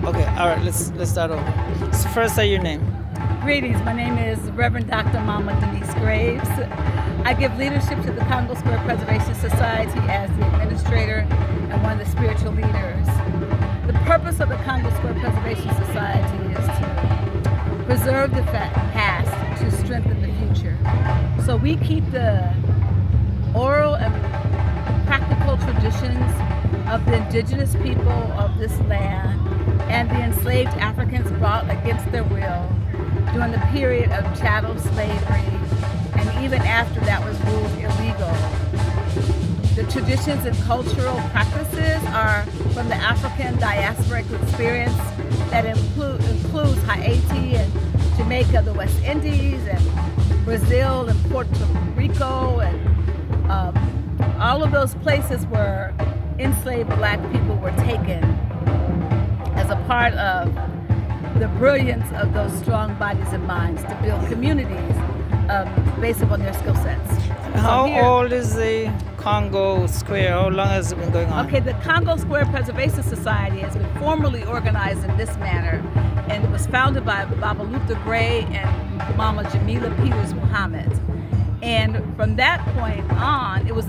Okay, all right, let's start over. So first, say your name. Greetings, my name is Reverend Dr. Mama Denise Graves. I give leadership to the Congo Square Preservation Society as the administrator and one of the spiritual leaders. The purpose of the Congo Square Preservation Society is to preserve the past to strengthen the future. So we keep the oral and practical traditions of the indigenous people of this land and the enslaved Africans brought against their will during the period of chattel slavery, and even after that was ruled illegal. The traditions and cultural practices are from the African diasporic experience that includes Haiti and Jamaica, the West Indies, and Brazil and Puerto Rico, and all of those places where enslaved black people were taken as a part of the brilliance of those strong bodies and minds to build communities based upon their skill sets. How old is the Congo Square? How long has it been going on? Okay, the Congo Square Preservation Society has been formally organized in this manner, and it was founded by Baba Luther Gray and Mama Jamila Peters Muhammad. And from that point on, it was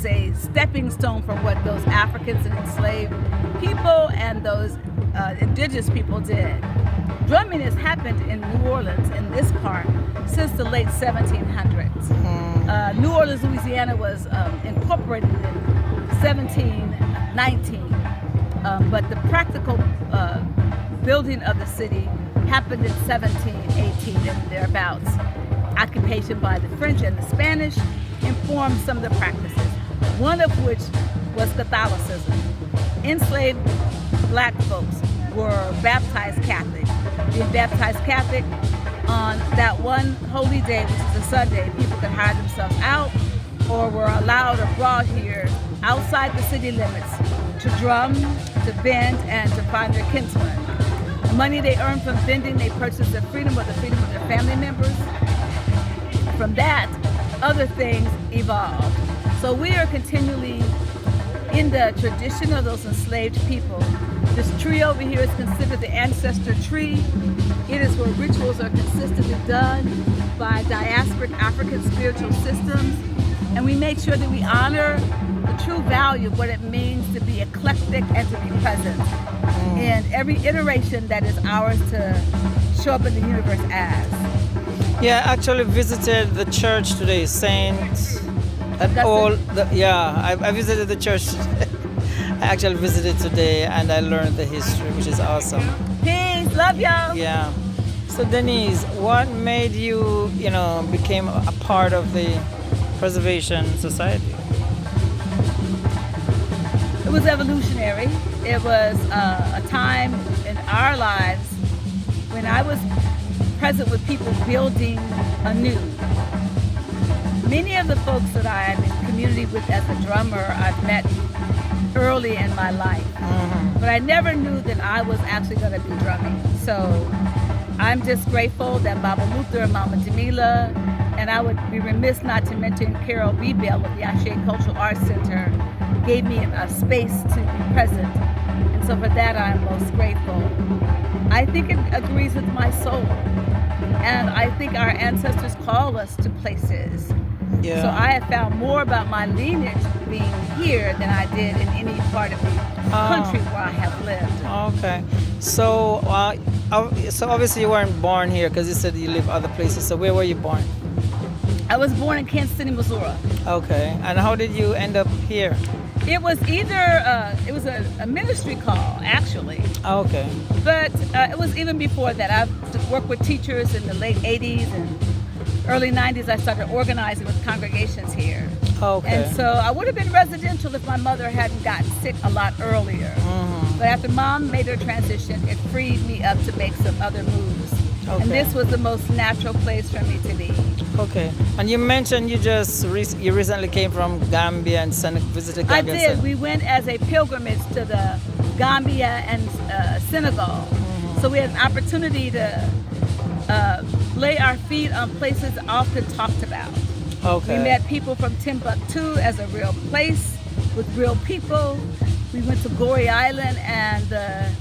a stepping stone for what those Africans and enslaved people and those indigenous people did. Drumming has happened in New Orleans, in this part, since the late 1700s. New Orleans, Louisiana was incorporated in 1719, but the practical building of the city happened in 1718 and thereabouts. Occupation by the French and the Spanish informed some of the practices, one of which was Catholicism. Enslaved black folks were baptized Catholic. Being baptized Catholic, on that one holy day, which is a Sunday, people could hire themselves out or were allowed abroad here outside the city limits to drum, to bend, and to find their kinsmen. The money they earned from bending, they purchased their freedom or the freedom of their family members. From that, other things evolved. So we are continually in the tradition of those enslaved people. This tree over here is considered the ancestor tree. It is where rituals are consistently done by diasporic African spiritual systems. And we make sure that we honor the true value of what it means to be eclectic and to be present in every iteration that is ours to show up in the universe as. Yeah, I actually visited the church today, Saint. I visited the church. I actually visited today, and I learned the history, which is awesome. Peace, love y'all. Yeah. So Denise, what made you, became a part of the Preservation Society? It was evolutionary. It was a time in our lives when I was present with people building anew. Many of the folks that I'm in community with as a drummer, I've met early in my life. But I never knew that I was actually going to be drumming. So I'm just grateful that Baba Luther and Mama Jamila, and I would be remiss not to mention Carol B. Bell of the Ashe Cultural Arts Center, gave me a space to be present. And so for that, I'm most grateful. I think it agrees with my soul. And I think our ancestors call us to places. Yeah. So I have found more about my lineage being here than I did in any part of the country where I have lived. Okay. So, so obviously you weren't born here because you said you live other places. So where were you born? I was born in Kansas City, Missouri. Okay. And how did you end up here? It was either, it was a ministry call, actually. Okay. But it was even before that. I've worked with teachers in the late 80s and early 90s. I started organizing with congregations here. Okay. And so I would have been residential if my mother hadn't gotten sick a lot earlier. But after Mom made her transition, it freed me up to make some other moves. Okay. And this was the most natural place for me to be. Okay. And you mentioned you recently came from Gambia and visited Gambia. I did. We went as a pilgrimage to the Gambia and Senegal. So we had an opportunity to lay our feet on places often talked about. Okay. We met people from Timbuktu as a real place with real people. We went to Gorée Island and the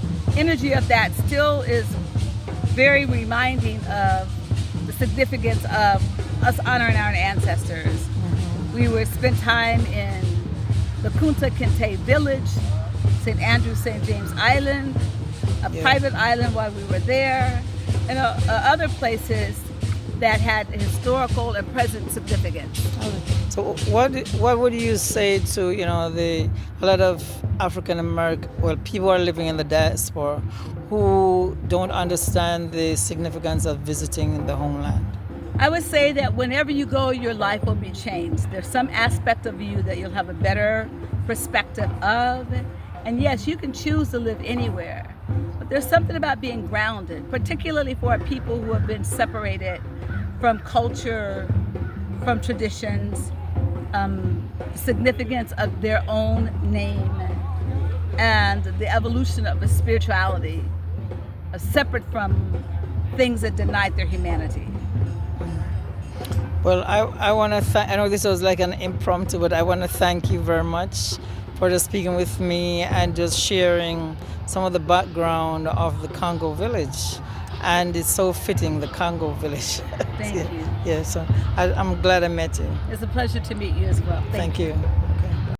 energy of that still is very reminding of the significance of us honoring our ancestors. We were spent time in the Kunta Kinte village, St. Andrew, St. James Island, a private island while we were there, and other places that had historical and present significance. So what would you say to a lot of African American people are living in the diaspora who don't understand the significance of visiting the homeland? I would say that whenever you go, your life will be changed. There's some aspect of you that you'll have a better perspective of. And yes, you can choose to live anywhere. But there's something about being grounded, particularly for people who have been separated from culture, from traditions, significance of their own name, and the evolution of a spirituality separate from things that denied their humanity. Well, I want to I know this was like an impromptu, but I want to thank you very much for just speaking with me and just sharing some of the background of the Congo village. And it's so fitting, the Congo village. Thank you. Yeah, so I'm glad I met you. It's a pleasure to meet you as well. Thank you.